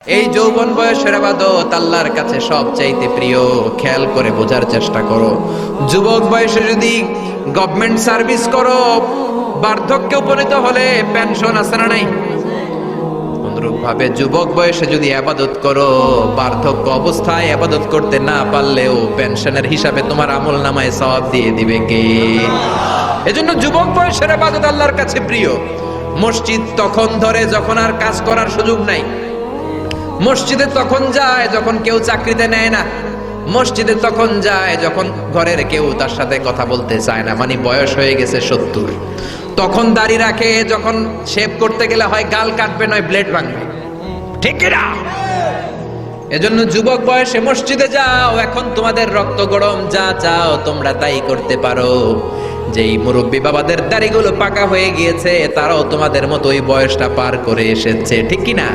এই যৌবন বয়সের ইবাদত আল্লাহর কাছে সবচাইতে প্রিয়। খেয়াল করে বোঝার চেষ্টা করো। যুবক বয়সে যদি গভর্নমেন্ট সার্ভিস করো, বার্ধক্যে উপনীত হলে পেনশন আছে না নাই? অনুরূপভাবে যুবক বয়সে যদি ইবাদত করো, বার্ধক্য অবস্থায় ইবাদত করতে না পারলেও পেনশনের হিসাবে তোমার আমলনামায় সওয়াব দিয়ে দিবে কে? এজন্য যুবক বয়সের ইবাদত আল্লাহর কাছে প্রিয়। মসজিদ তখন ধরে যখন আর কাজ করার সুযোগ নাই। মসজিদে তখন যায় যখন কেউ চাকরিতে নেয় না। মসজিদে তখন যায় যখন ঘরের কেউ তার সাথে কথা বলতে চায় না, মানে বয়স হয়ে গেছে 70। তখন দাড়ি রাখে যখন শেভ করতে গেলে হয় গাল কাটবে নয় ব্লেড ভাঙবে, ঠিক না? এজন্য যুবক বয়সে মসজিদে যাও। এখন তোমাদের রক্ত গরম, যা চাও তোমরা তাই করতে পারো। যেই মুরব্বী বাবাদের দাড়িগুলো পাকা হয়ে গিয়েছে, তারাও তোমাদের মতো ওই বয়সটা পার করে এসেছে, ঠিক কি না?